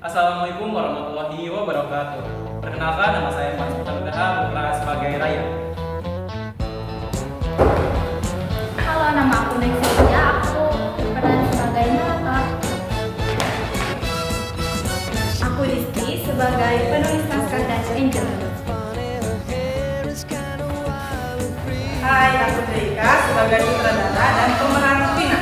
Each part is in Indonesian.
Assalamualaikum warahmatullahi wabarakatuh. Perkenalkan, nama saya Mas Muhammad berperan sebagai Raya. Halo, nama aku Nexia. Aku berperan sebagai Nata. Aku Rizky sebagai penulis naskah dan Angel. Hai, aku Deika sebagai sutradara dan pemeran Vina.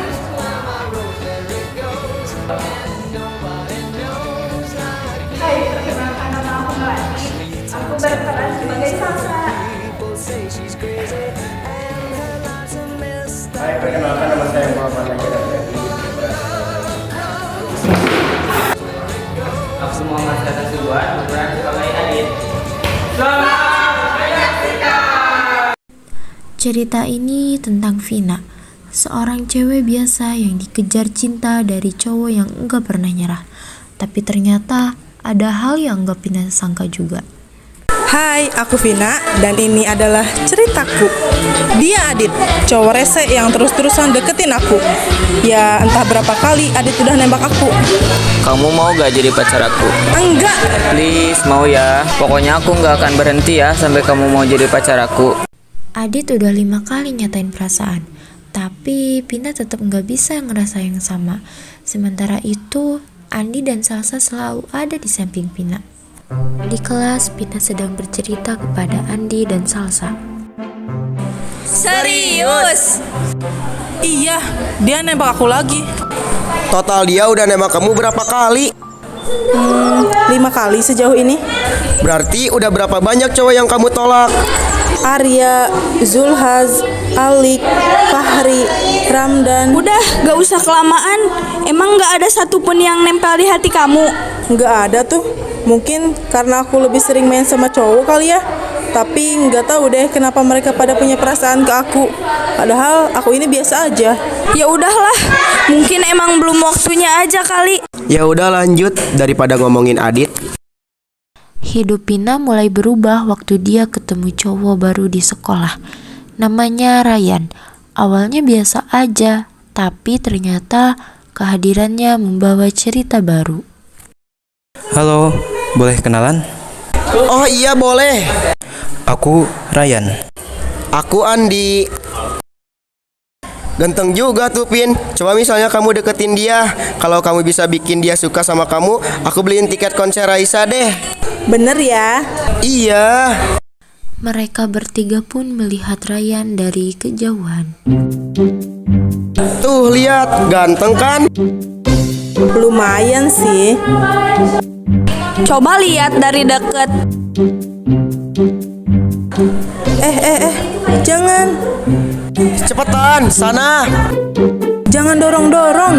Hai, perkenalkan nama aku Melati. Aku berperan sebagai Salsa. Hai, perkenalkan nama saya Muhammad Najib Afendi. Aku Muhammad Hasan Subuan berperan sebagai Adit. Selamat menyaksikan. Cerita ini tentang Vina, seorang cewek biasa yang dikejar cinta dari cowok yang enggak pernah nyerah. Tapi ternyata ada hal yang enggak Vina sangka juga. Hai, aku Vina dan ini adalah ceritaku. Dia Adit, cowok rese yang terus-terusan deketin aku. Ya entah berapa kali Adit udah nembak aku. Kamu mau gak jadi pacar aku? Enggak, Please, mau ya. Pokoknya aku gak akan berhenti ya sampai kamu mau jadi pacar aku. Adit udah 5 kali nyatain perasaan, tapi Vina tetap nggak bisa ngerasa yang sama. Sementara itu, Andi dan Salsa selalu ada di samping Vina. Di kelas, Vina sedang bercerita kepada Andi dan Salsa. serius? Iya, dia nembak aku lagi. Total dia udah nembak kamu berapa kali? 5 kali sejauh ini. Berarti udah berapa banyak cowok yang kamu tolak? Arya, Zulhaz, Alik, Fahri, Ramdan. Udah, gak usah kelamaan. Emang gak ada satupun yang nempel di hati kamu? Nggak ada tuh. Mungkin karena aku lebih sering main sama cowok kali ya. Tapi nggak tahu deh kenapa mereka pada punya perasaan ke aku. Padahal aku ini biasa aja. Ya udahlah, mungkin emang belum waktunya aja kali. Ya udah lanjut daripada ngomongin Adit. Hidup Vina mulai berubah waktu dia ketemu cowok baru di sekolah. Namanya Ryan. Awalnya biasa aja, tapi ternyata kehadirannya membawa cerita baru. Halo, boleh kenalan? Oh iya boleh. Aku Ryan. Aku Andi. Ganteng juga tuh Pin. Coba misalnya kamu deketin dia. Kalau kamu bisa bikin dia suka sama kamu, aku beliin tiket konser Raisa deh. Bener ya? Iya. Mereka bertiga pun melihat Ryan dari kejauhan. Tuh lihat, ganteng kan? Lumayan sih. Coba lihat dari deket. Jangan. Cepetan, sana. Jangan dorong-dorong.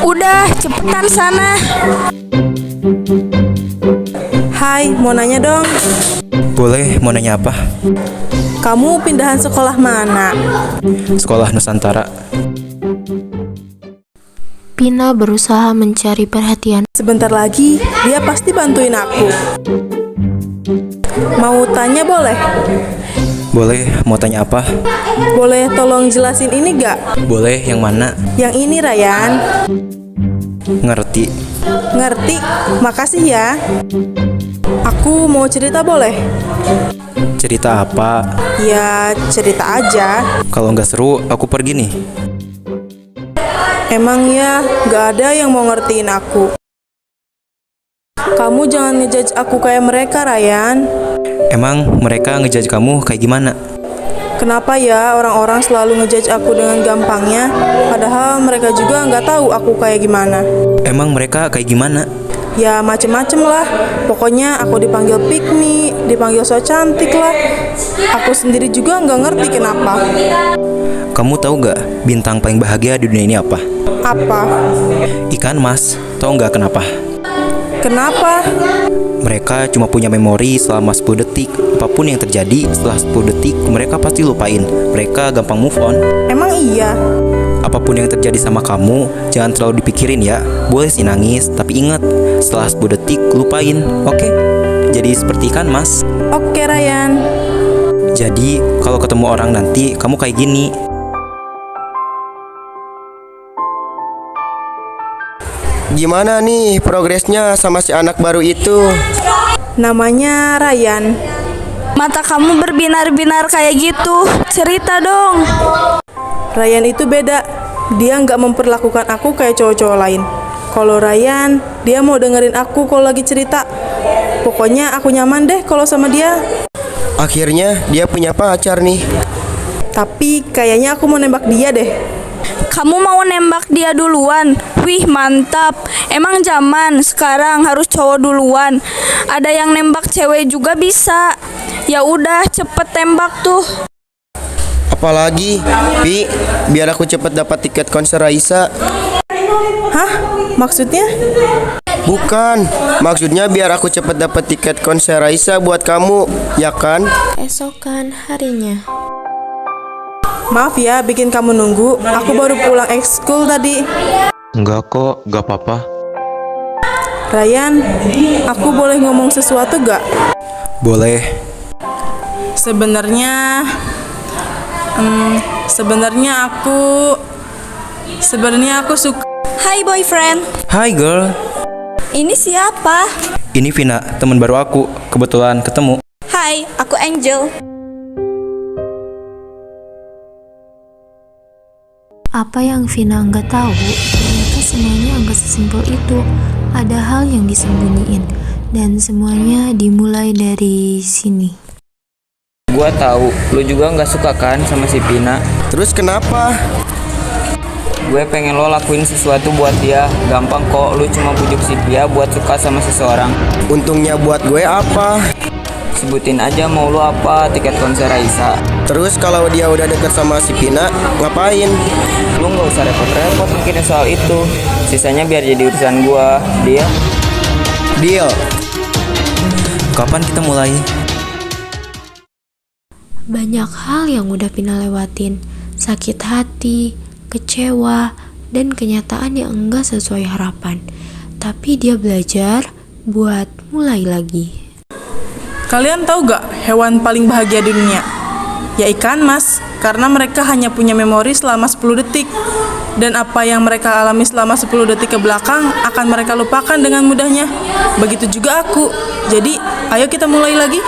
Udah, cepetan sana. Hai, mau nanya dong. Boleh, mau nanya apa? Kamu pindahan sekolah mana? Sekolah Nusantara. Vina berusaha mencari perhatian. Sebentar lagi dia pasti bantuin aku. Mau tanya boleh? Boleh, mau tanya apa? Boleh tolong jelasin ini gak? Boleh, yang mana? Yang ini Ryan. Ngerti. Ngerti? Makasih ya. Aku mau cerita boleh? Cerita apa? Ya cerita aja. Kalau nggak seru, aku pergi nih. Emang ya gak ada yang mau ngertiin aku. Kamu jangan ngejudge aku kayak mereka Ryan. Emang mereka ngejudge kamu kayak gimana? Kenapa ya orang-orang selalu ngejudge aku dengan gampangnya? Padahal mereka juga nggak tahu aku kayak gimana. Emang mereka kayak gimana? Ya macem-macem lah. Pokoknya aku dipanggil pick me, dipanggil so cantik lah. Aku sendiri juga nggak ngerti kenapa. Kamu tahu nggak bintang paling bahagia di dunia ini apa? Apa? Ikan mas. Tahu nggak kenapa? Kenapa? Mereka cuma punya memori selama 10 detik. Apapun yang terjadi setelah 10 detik, mereka pasti lupain. Mereka gampang move on. Emang iya? Apapun yang terjadi sama kamu, jangan terlalu dipikirin ya. Boleh sih nangis, tapi ingat, setelah 10 detik lupain, oke? Jadi seperti ikan mas. Oke Ryan. Jadi kalau ketemu orang nanti, kamu kayak gini. Gimana nih progresnya sama si anak baru itu? Namanya Ryan. Mata kamu berbinar-binar kayak gitu. Cerita dong. Ryan itu beda. Dia nggak memperlakukan aku kayak cowok-cowok lain. Kalau Ryan, dia mau dengerin aku kalau lagi cerita. Pokoknya aku nyaman deh kalau sama dia. Akhirnya dia punya pacar nih. Tapi kayaknya aku mau nembak dia deh. Kamu mau nembak dia duluan? Wih, mantap. Emang zaman sekarang harus cowok duluan. Ada yang nembak cewek juga bisa. Ya udah, cepet tembak tuh. Apalagi, Pi, biar aku cepet dapat tiket konser Raisa. Hah? Maksudnya? Bukan, maksudnya biar aku cepet dapat tiket konser Raisa buat kamu, ya kan? Esokan harinya. Maaf ya bikin kamu nunggu. Aku baru pulang ekskul tadi. Enggak kok, gak apa-apa. Ryan, aku boleh ngomong sesuatu gak? Boleh. Sebenarnya aku suka. Hai boyfriend. Hai girl. Ini siapa? Ini Vina, teman baru aku. Kebetulan ketemu. Hai, aku Angel. Apa yang Vina nggak tahu, ternyata semuanya nggak sesimpel itu. Ada hal yang disembunyiin, dan semuanya dimulai dari sini. Gua tahu, lu juga nggak suka kan sama si Pina. Terus kenapa? Gue pengen lo lakuin sesuatu buat dia. Gampang kok, lu cuma bujuk si dia buat suka sama seseorang. Untungnya buat gue apa? Sebutin aja mau lu apa, tiket konser Raisa. Terus kalau dia udah deket sama si Pina, ngapain? Lu nggak usah repot-repot mikirin soal itu. Sisanya biar jadi urusan gua. Dia Deal. Kapan kita mulai? Banyak hal yang udah Pina lewatin. Sakit hati, kecewa, dan kenyataan yang enggak sesuai harapan. Tapi dia belajar buat mulai lagi. Kalian tahu gak hewan paling bahagia di dunia? Ya ikan mas, karena mereka hanya punya memori selama 10 detik. Dan apa yang mereka alami selama 10 detik ke belakang akan mereka lupakan dengan mudahnya. Begitu juga aku. Jadi, ayo kita mulai lagi.